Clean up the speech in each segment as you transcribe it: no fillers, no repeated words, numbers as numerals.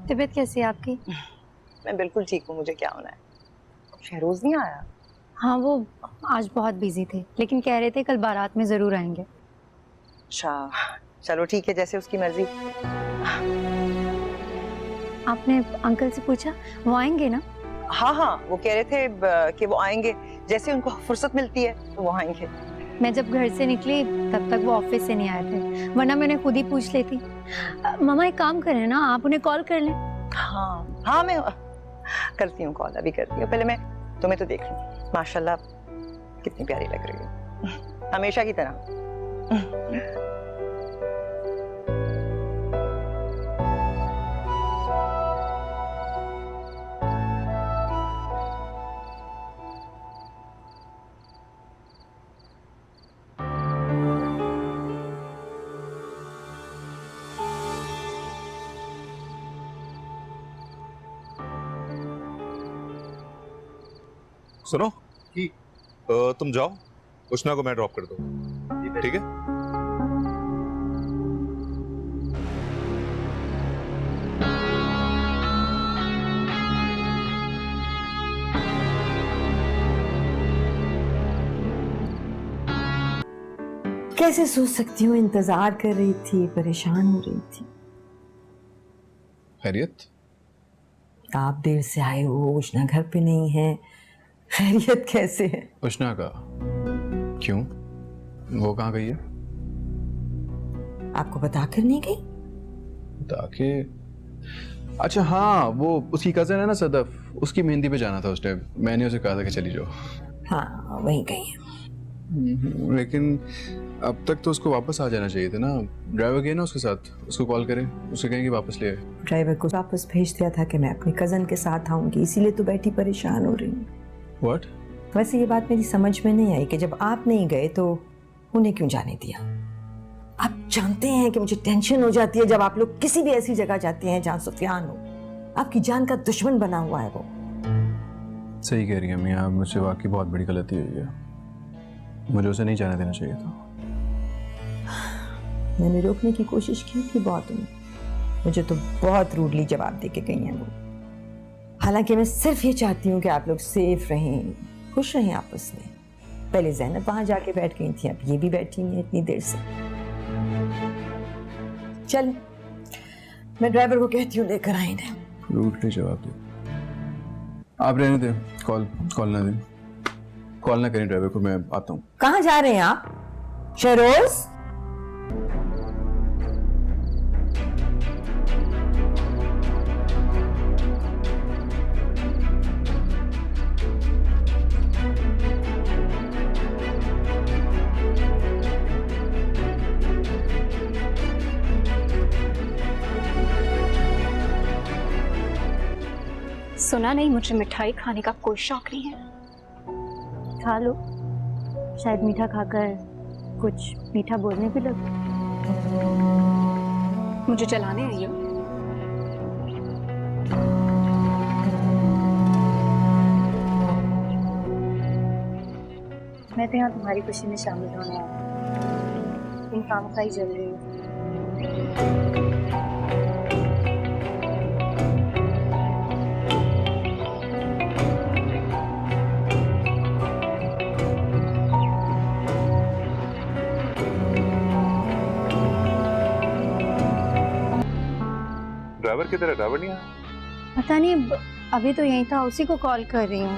तबीयत कैसी है आपकी? मैं बिल्कुल ठीक हूँ, मुझे क्या होना है। शहरोज नहीं आया? हाँ, वो आज बहुत बिजी थे, लेकिन कह रहे थे कल बारात में जरूर आएंगे। अच्छा, चलो ठीक है, जैसे उसकी मर्जी। आपने अंकल से पूछा वो आएंगे ना? हाँ हाँ, वो कह रहे थे कि वो आएंगे, जैसे उनको फुर्सत मिलती है तो वो आएंगे। मैं जब घर से निकली तब तक वो ऑफिस से नहीं आए थे, वरना मैंने खुद ही पूछ लेती। मामा एक काम करें ना, आप उन्हें कॉल कर लें। हाँ हाँ, मैं करती हूँ कॉल, अभी करती हूँ। पहले मैं तुम्हें तो देख लूँ। माशाल्लाह कितनी प्यारी लग रही हो, हमेशा की तरह। सुनो कि तुम जाओ, उष्णा को मैं ड्रॉप कर दूँ, ठीक है? कैसे सोच सकती हूँ, इंतजार कर रही थी, परेशान हो रही थी। खैरियत? आप देर से आए हो, उष्णा घर पे नहीं है, खैरियत कैसे है? उष्णा का क्यों? वो कहाँ गई है? आपको बताकर नहीं गई? ताकि अच्छा हाँ, वो उसकी कजन है ना सदफ, उसकी मेहंदी पे जाना था उस टाइम। मैंने उसे कहा था कि चली जाओ। हाँ वहीं गई है। लेकिन अब तक तो उसको वापस आ जाना चाहिए था ना। ड्राइवर गए ना उसके साथ, उसको कॉल करें, उसे कहेंगे वापस ले आए। ड्राइवर को वापस भेज दिया था कि मैं अपनी कजन के साथ आऊंगी, इसीलिए तो बैठी परेशान हो रही हूँ। व्हाट? वैसे ये बात मेरी समझ में नहीं आई कि जब आप नहीं गए तो उन्हें क्यों जाने दिया। आप जानते हैं कि मुझे टेंशन हो जाती है जब आप लोग किसी भी ऐसी जगह जाते हैं जहाँ सुफियान हो। आपकी जान का दुश्मन बना हुआ है वो। सही कह रही है मियाँ, मुझसे वाकई बहुत बड़ी गलती हुई है। मुझे उसे नहीं जाने देना चाहिए था। मैंने रोकने की कोशिश की थी बहुत उन्हें, मुझे तो बहुत रूडली जवाब दे के गई हैं वो। हालांकि मैं सिर्फ ये चाहती हूँ कि आप लोग सेफ रहें, खुश रहें आपस में। पहले ज़ैनब वहां जाके बैठ गई थी, अब ये भी बैठी हैं इतनी देर से। चल मैं ड्राइवर को कहती हूँ लेकर आए इन्हें। रूट के जवाब दे। आप रहने दें, कॉल ना दें, कॉल ना करें ड्राइवर को, मैं आता हूँ। कहाँ जा रहे हैं आप शहरोज? सुना नहीं मुझे मिठाई खाने का कोई शौक नहीं है। खा लो, शायद मीठा खाकर कुछ मीठा बोलने भी लगे। मुझे चलाने आई हो? मैं तो यहाँ तुम्हारी खुशी में शामिल होने आई, तुम खामखाई जल रही हो। ड्राइवर किधर है? ड्राइवर नहीं आया? पता नहीं, अभी तो यहीं था, उसी को कॉल कर रही हूँ।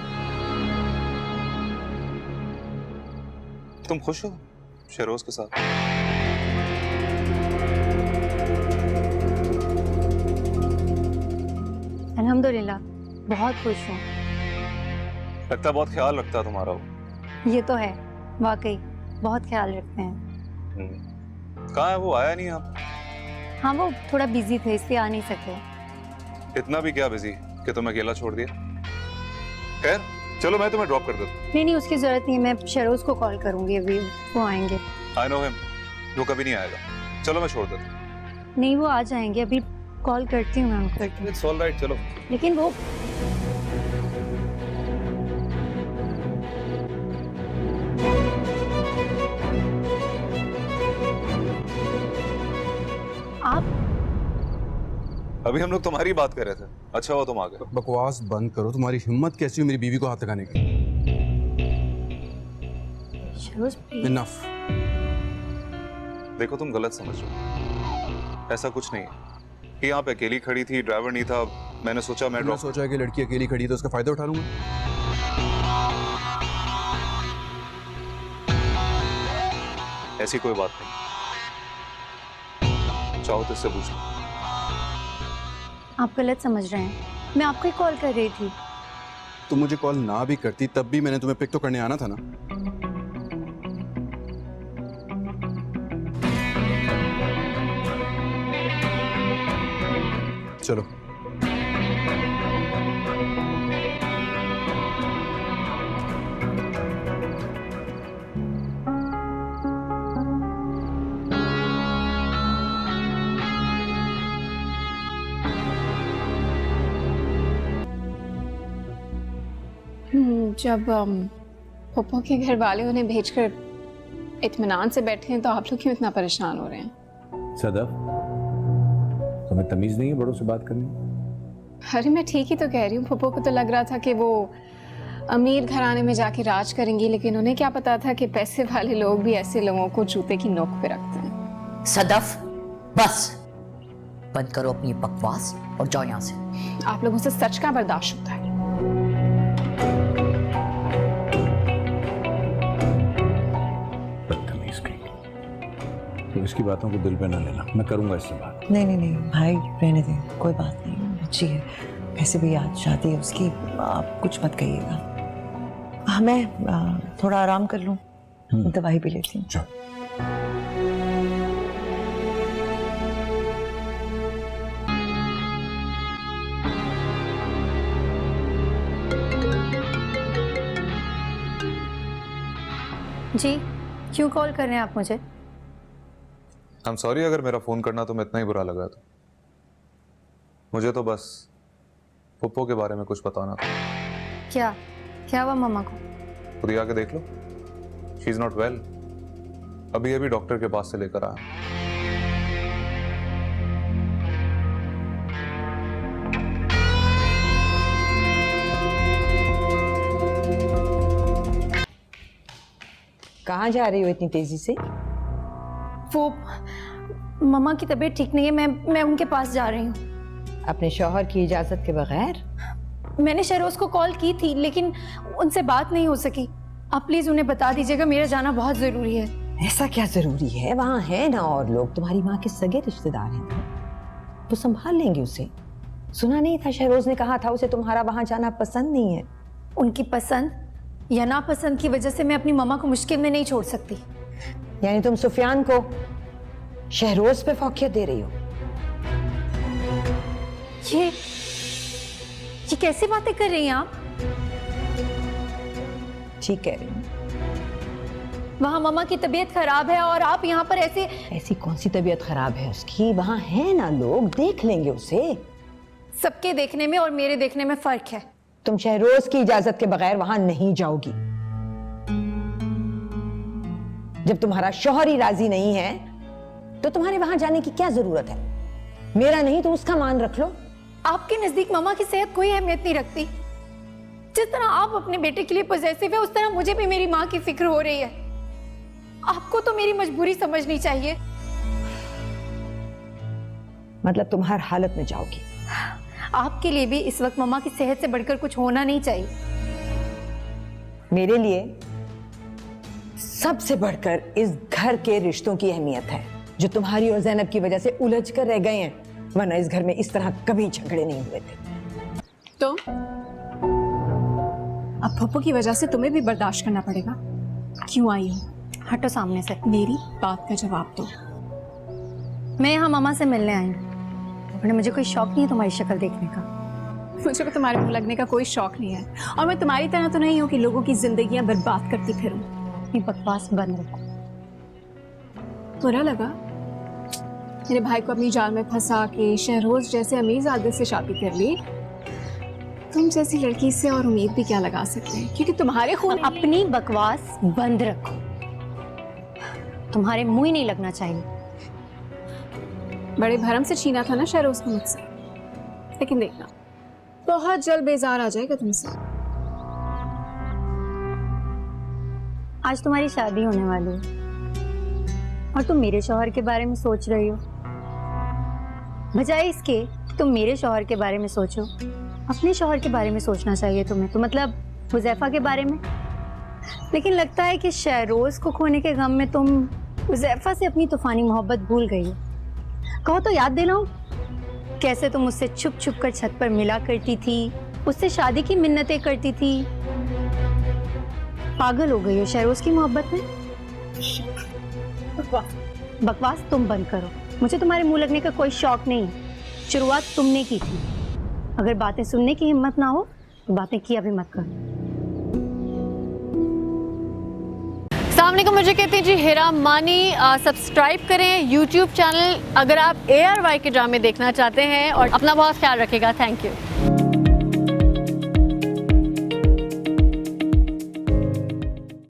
तुम खुश हो शहरोज के साथ? अल्हम्दुलिल्लाह बहुत खुश हूँ। लगता बहुत ख्याल रखता है तुम्हारा वो। ये तो है, वाकई बहुत ख्याल रखते हैं। कहाँ है वो? आया नहीं आप? हाँ वो थोड़ा बिजी थे इसलिए आ नहीं सके। इतना भी क्या बिजी कि तुम अकेला छोड़ दिया? खैर चलो मैं तुम्हें ड्रॉप कर देता हूँ। नहीं उसकी जरूरत नहीं, मैं शहरोज को कॉल करूंगी, अभी वो आएंगे। आई नो हिम, वो कभी नहीं आएगा। चलो मैं छोड़ देता हूँ। नहीं वो आ जाएंगे, अभी कॉल करती हूँ मैं उनको। इट्स ऑल राइट, चलो। लेकिन वो आप अभी हम लोग तुम्हारी बात कर रहे थे, अच्छा हुआ तुम आ गए। बकवास बंद करो, तुम्हारी हिम्मत कैसी हुई मेरी बीवी को हाथ लगाने की? इनफ। देखो तुम गलत समझ रहे हो, ऐसा कुछ नहीं है। ये यहाँ पे अकेली खड़ी थी, ड्राइवर नहीं था, मैंने सोचा मैं मैंने ड्रॉप। सोचा कि लड़की अकेली खड़ी है तो उसका फायदा उठा लूंगा। ऐसी कोई बात नहीं, चाहो तो इससे पूछ लो। आप गलत समझ रहे हैं, मैं आपको ही कॉल कर रही थी। तुम मुझे कॉल ना भी करती तब भी मैंने तुम्हें पिक तो करने आना था ना। चलो। जब पप्पो के घर वाले उन्हें भेजकर इत्मीनान से बैठे हैं तो आप लोग क्यों इतना परेशान हो रहे हैं? सदफ, तुम्हें तमीज नहीं है बड़ों से बात करनी? अरे मैं ठीक ही तो कह रही हूँ। पप्पो को तो लग रहा था कि वो अमीर घराने में जाके राज करेंगी, लेकिन उन्हें क्या पता था कि पैसे वाले लोग भी ऐसे लोगों को जूते की नोक पे रखते हैं। सदफ, बस बंद करो अपनी बकवास और जाओ यहाँ से। आप लोगों से सच का बर्दाश्त होता है? बदतमीज कहीं। तो इसकी बातों को दिल पे ना लेना, मैं करूंगा इससे बात। नहीं नहीं नहीं भाई, रहने दे, कोई बात नहीं, अच्छी है। ऐसे भी आज शादी है उसकी, आप कुछ मत कहिएगा। हाँ, मैं थोड़ा आराम कर लूँ, दवाई भी लेती हूँ। चल। जी, क्यों कॉल कर रहे हैं आप मुझे? आई एम सॉरी अगर मेरा फोन करना तुम्हें इतना ही बुरा लगा तो। मुझे तो बस पप्पो के बारे में कुछ बताना था। क्या क्या हुआ मम्मा को? खुद ही आके देख लो, शी इज नॉट वेल। अभी अभी डॉक्टर के पास से लेकर आया। कहाँ जा रही हो इतनी तेजी से? वो मम्मा की तबीयत ठीक नहीं है, मैं उनके पास जा रही हूँ। अपने शौहर की इजाजत के बगैर? मैंने शहरोज को कॉल की थी लेकिन उनसे बात नहीं हो सकी। आप प्लीज उन्हें बता दीजिएगा, मेरा जाना बहुत जरूरी है। ऐसा क्या जरूरी है? वहाँ है ना और लोग, तुम्हारी माँ के सगे रिश्तेदार हैं, तो संभाल लेंगे उसे। सुना नहीं था शहरोज ने कहा था उसे तुम्हारा वहाँ जाना पसंद नहीं है? उनकी पसंद या नापसंद की वजह से मैं अपनी मम्मा को मुश्किल में नहीं छोड़ सकती। यानी तुम सुफियान को शहरोज पे फौकियत दे रही हो? ये कैसी बातें कर रही हैं आप? ठीक कह रही हूँ। वहाँ मम्मा की तबीयत खराब है और आप यहाँ पर ऐसे। ऐसी कौन सी तबीयत खराब है उसकी? वहाँ है ना लोग, देख लेंगे उसे। सबके देखने में और मेरे देखने में फर्क है। तुम शहरोज की इजाजत के बगैर वहां नहीं जाओगी। जब तुम्हारा शौहर ही राजी नहीं है तो तुम्हारे वहां जाने की क्या जरूरत है? मेरा नहीं तो उसका मान रख लो। आपके नजदीक मम्मा की सेहत कोई अहमियत नहीं रखती। जिस तरह आप अपने बेटे के लिए पॉजिटिव है, उस तरह मुझे भी मेरी माँ की फिक्र हो रही है। आपको तो मेरी मजबूरी समझनी चाहिए। मतलब तुम हर हालत में जाओगी? आपके लिए भी इस वक्त मम्मा की सेहत से बढ़कर कुछ होना नहीं चाहिए। मेरे लिए सबसे बढ़कर इस घर के रिश्तों की अहमियत है, जो तुम्हारी और जैनब की वजह से उलझ कर रह गए हैं, वरना इस घर में इस तरह कभी झगड़े नहीं हुए थे। तो अब पप्पो की वजह से तुम्हें भी बर्दाश्त करना पड़ेगा। क्यों आई हो? हटो सामने से। मेरी बात का जवाब दो। मैं यहाँ मम्मा से मिलने आई हूँ, वरना मुझे कोई शौक नहीं है तुम्हारी शक्ल देखने का। मुझे भी तुम्हारे मुंह लगने का कोई शौक नहीं है, और मैं तुम्हारी तरह तो नहीं हूँ कि लोगों की जिंदगियां बर्बाद करती फिरूं। अपनी बकवास बंद रखो। बुरा लगा मेरे भाई को अपनी जाल में फंसा के शहरोज जैसे अमीर आदमी से शादी कर ली। तुम जैसी लड़की से और उम्मीद भी क्या लगा सकते हैं, क्योंकि तुम्हारे खून। अपनी बकवास बंद रखो, तुम्हारे मुंह ही नहीं लगना चाहिए। बड़े भरम से छीना था ना शहरोज को मुझसे। लेकिन देखना बहुत जल्द बेजार आ जाएगा तुमसे। आज तुम्हारी शादी होने वाली है और तुम मेरे शौहर के बारे में सोच रही हो। बजाय इसके तुम मेरे शौहर के बारे में सोचो, अपने शौहर के बारे में सोचना चाहिए तुम्हें, तो मतलब हुज़ैफा के बारे में। लेकिन लगता है कि शहरोज को खोने के गम में तुम हुज़ैफा से अपनी तूफानी मोहब्बत भूल गई हो। कहो तो याद दिलाऊं कैसे तुम उससे छुप छुप कर छत पर मिला करती थी, उससे शादी की मिन्नतें करती थी। पागल हो गई हो शहरोज की मोहब्बत में। बकवास तुम बंद करो, मुझे तुम्हारे मुंह लगने का कोई शौक नहीं है। शुरुआत तुमने की थी, अगर बातें सुनने की हिम्मत ना हो तो बातें किया भी मत करो। अस्सलामुअलैकुम, मुझे कहते हैं जी हिरा मानी। सब्सक्राइब करें YouTube चैनल अगर आप ARY के ड्रामे देखना चाहते हैं और अपना बहुत ख्याल रखिएगा। Thank you.